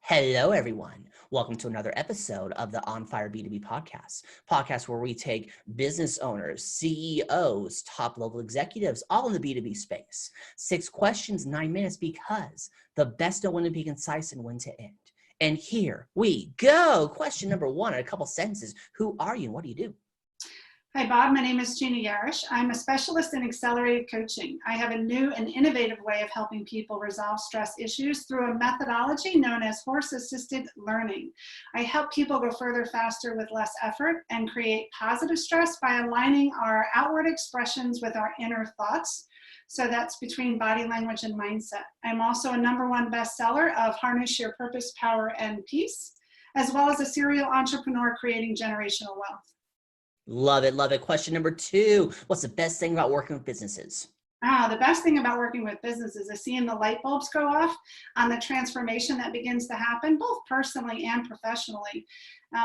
Hello, everyone. Welcome to another episode of the On Fire B2B podcast where we take business owners, CEOs, top-level executives, all in the B2B space. 6 questions, 9 minutes, because the best know when to be concise and when to end. And here we go. Question number 1 in a couple sentences. Who are you and what do you do? Hi, Bob. My name is Gina Yarish. I'm a specialist in accelerated coaching. I have a new and innovative way of helping people resolve stress issues through a methodology known as horse-assisted learning. I help people go further faster with less effort and create positive stress by aligning our outward expressions with our inner thoughts. So that's between body language and mindset. I'm also a #1 bestseller of Harness Your Purpose, Power, and Peace, as well as a serial entrepreneur creating generational wealth. Love it. Love it. Question number 2. What's the best thing about working with businesses? The best thing about working with businesses is seeing the light bulbs go off on the transformation that begins to happen, both personally and professionally.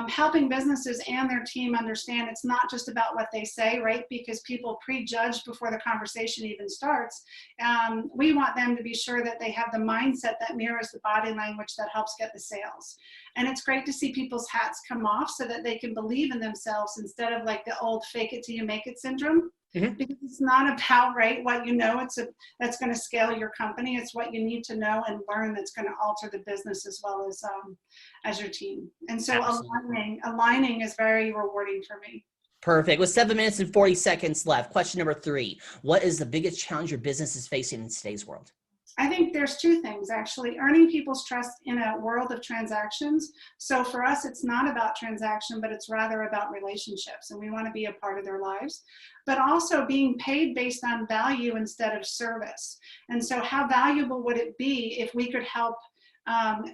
Helping businesses and their team understand it's not just about what they say, right? Because people prejudge before the conversation even starts. We want them to be sure that they have the mindset that mirrors the body language that helps get the sales. And it's great to see people's hats come off so that they can believe in themselves instead of like the old fake it till you make it syndrome. Because it's not about, right, what you know that's going to scale your company. It's what you need to know and learn that's going to alter the business as well as your team. And so aligning is very rewarding for me. Perfect. With 7 minutes and 40 seconds left, question number 3. What is the biggest challenge your business is facing in today's world? I think there's 2 things, actually. Earning people's trust in a world of transactions. So for us, it's not about transaction, but it's rather about relationships, and we want to be a part of their lives. But also being paid based on value instead of service. And so how valuable would it be if we could help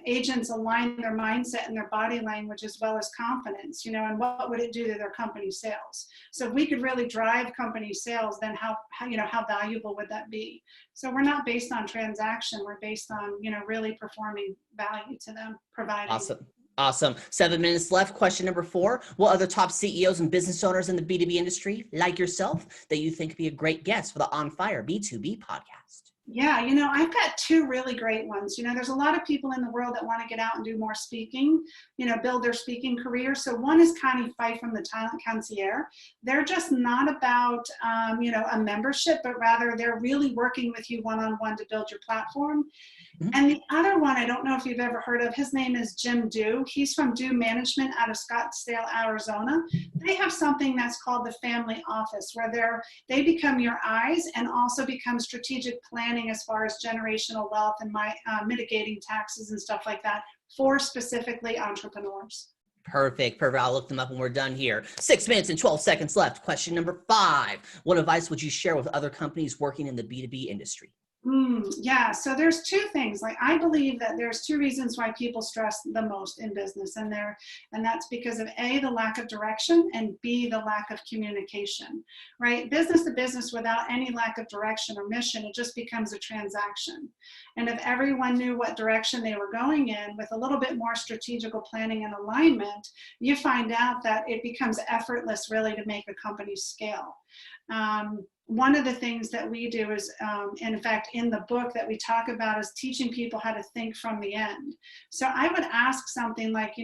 agents align their mindset and their body language as well as confidence, and what would it do to their company sales? So if we could really drive company sales, then how valuable would that be? So we're not based on transaction, we're based on, really performing value to them, providing. Awesome. 7 minutes left. Question number 4. What other top CEOs and business owners in the B2B industry, like yourself, that you think would be a great guest for the On Fire B2B podcast? Yeah, I've got 2 really great ones. There's a lot of people in the world that want to get out and do more speaking, build their speaking career. So one is Connie Fife from the Talent Concierge. They're just not about, a membership, but rather they're really working with you one-on-one to build your platform. And the other one, I don't know if you've ever heard of, his name is Jim Dew. He's from Dew Management out of Scottsdale, Arizona. They have something that's called the Family Office, where they become your eyes and also become strategic planning as far as generational wealth and mitigating taxes and stuff like that for specifically entrepreneurs. Perfect. I'll look them up when we're done here. 6 minutes and 12 seconds left. Question number 5. What advice would you share with other companies working in the B2B industry? Yeah, so there's 2 things. Like, I believe that there's 2 reasons why people stress the most in business, and that's because of A, the lack of direction, and B, the lack of communication, right? Business to business without any lack of direction or mission, it just becomes a transaction. And if everyone knew what direction they were going in with a little bit more strategical planning and alignment, you find out that it becomes effortless really to make a company scale. One of the things that we do is, in fact, in the book that we talk about, is teaching people how to think from the end. So I would ask something like,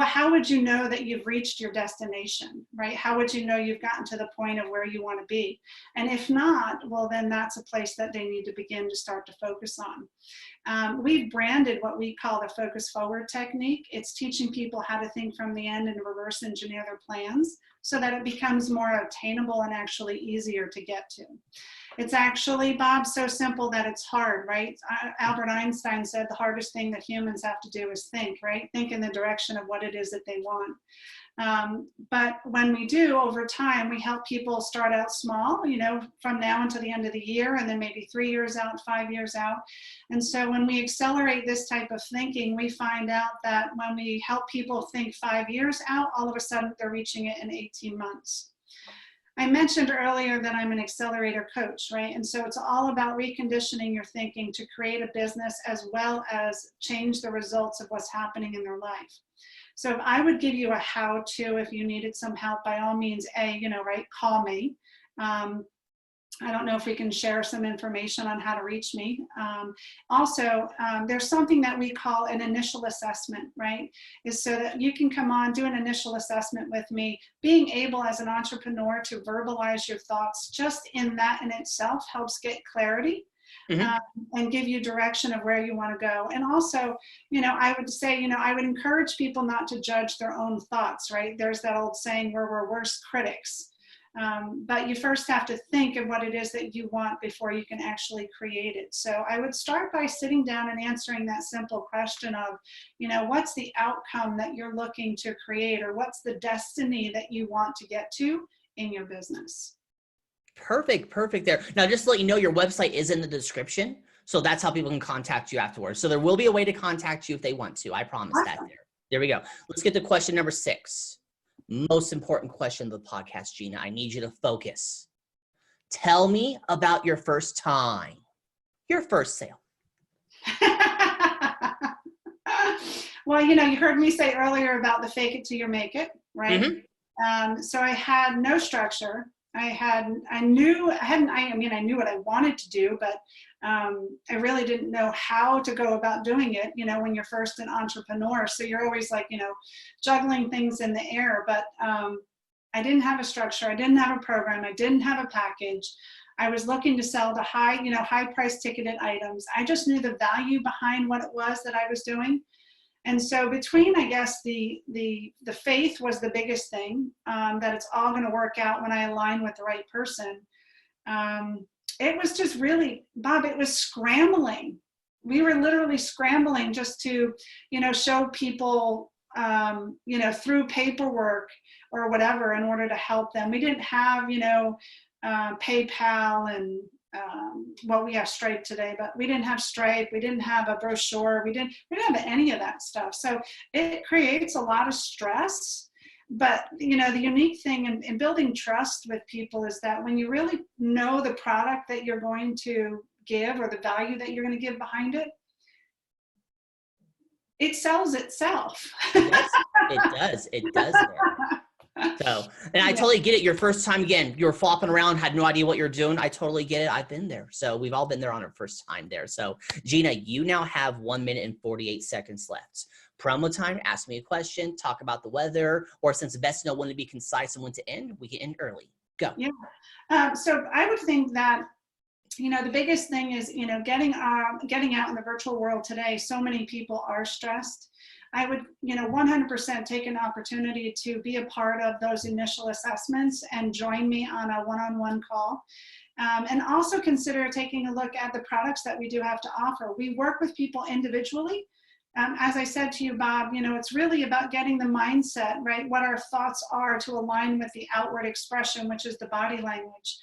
how would you know that you've reached your destination, right? How would you know you've gotten to the point of where you want to be? And if not, well, then that's a place that they need to begin to start to focus on. We've branded what we call the focus forward technique. It's teaching people how to think from the end and reverse engineer their plans so that it becomes more attainable and actually easier to get to. It's actually, Bob, so simple that it's hard, right? Albert Einstein said the hardest thing that humans have to do is think, right? Think in the direction of what it is that they want. But when we do, over time, we help people start out small, from now until the end of the year, and then maybe 3 years out, 5 years out. And so when we accelerate this type of thinking, we find out that when we help people think 5 years out, all of a sudden they're reaching it in 18 months. I mentioned earlier that I'm an accelerator coach, right? And so it's all about reconditioning your thinking to create a business as well as change the results of what's happening in their life. So if I would give you a how-to, if you needed some help, by all means, call me. I don't know if we can share some information on how to reach me. Also, there's something that we call an initial assessment, right? Is so that you can come on, do an initial assessment with me. Being able as an entrepreneur to verbalize your thoughts, just in that in itself helps get clarity. Mm-hmm. And give you direction of where you want to go. And also, I would say, I would encourage people not to judge their own thoughts, right? There's that old saying where we're worst critics. But you first have to think of what it is that you want before you can actually create it. So I would start by sitting down and answering that simple question of, what's the outcome that you're looking to create, or what's the destiny that you want to get to in your business? Perfect there. Now, just to let you know, your website is in the description. So that's how people can contact you afterwards. So there will be a way to contact you if they want to. I promise that there. There we go. Let's get to question number 6. Most important question of the podcast, Gina. I need you to focus. Tell me about your first time, your first sale. Well, you heard me say earlier about the fake it till you make it, right? Mm-hmm. So I had no structure. I knew what I wanted to do, but I really didn't know how to go about doing it, when you're first an entrepreneur. So you're always like, juggling things in the air, but I didn't have a structure. I didn't have a program. I didn't have a package. I was looking to sell the high price ticketed items. I just knew the value behind what it was that I was doing. And so between, I guess, the faith was the biggest thing, that it's all going to work out when I align with the right person. It was just really, Bob, it was scrambling. We were literally scrambling just to, show people, through paperwork or whatever in order to help them. We didn't have, PayPal and, we have Stripe today, but we didn't have Stripe. We didn't have a brochure. We didn't have any of that stuff. So it creates a lot of stress. But, the unique thing in building trust with people is that when you really know the product that you're going to give or the value that you're going to give behind it, it sells itself. Yes, it does. So, and I totally get it. Your first time, again, you were flopping around, had no idea what you're doing. I totally get it. I've been there. So we've all been there on our first time there. So Gina, you now have 1 minute and 48 seconds left. Promo time, ask me a question, talk about the weather, or since the best know when to be concise and when to end, we can end early. Go. Yeah. So I would think that, the biggest thing is, getting out in the virtual world today, so many people are stressed. I would, 100% take an opportunity to be a part of those initial assessments and join me on a one-on-one call. And also consider taking a look at the products that we do have to offer. We work with people individually. As I said to you, Bob, it's really about getting the mindset, right? What our thoughts are to align with the outward expression, which is the body language.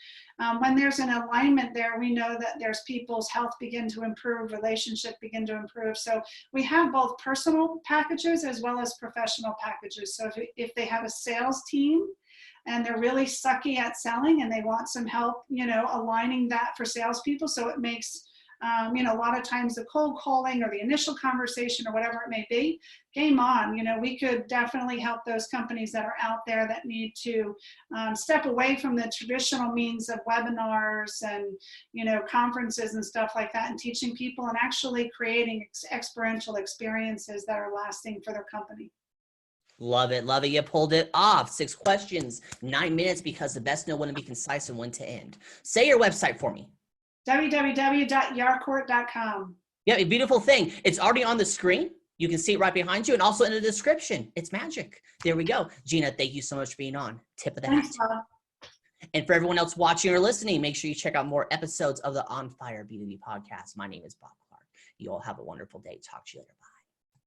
When there's an alignment there, we know that there's people's health begin to improve, relationship begin to improve. So we have both personal packages as well as professional packages. So if they have a sales team and they're really sucky at selling and they want some help, aligning that for salespeople, so it makes a lot of times the cold calling or the initial conversation or whatever it may be, game on. We could definitely help those companies that are out there that need to step away from the traditional means of webinars and, conferences and stuff like that, and teaching people and actually creating experiential experiences that are lasting for their company. Love it. You pulled it off. 6 questions, 9 minutes, because the best know when to be concise and when to end. Say your website for me. www.yarcourt.com. Yeah, a beautiful thing. It's already on the screen. You can see it right behind you and also in the description. It's magic. There we go. Gina, thank you so much for being on. Tip of the hat. And for everyone else watching or listening, make sure you check out more episodes of the On Fire B2B podcast. My name is Bob Clark. You all have a wonderful day. Talk to you later. Bye.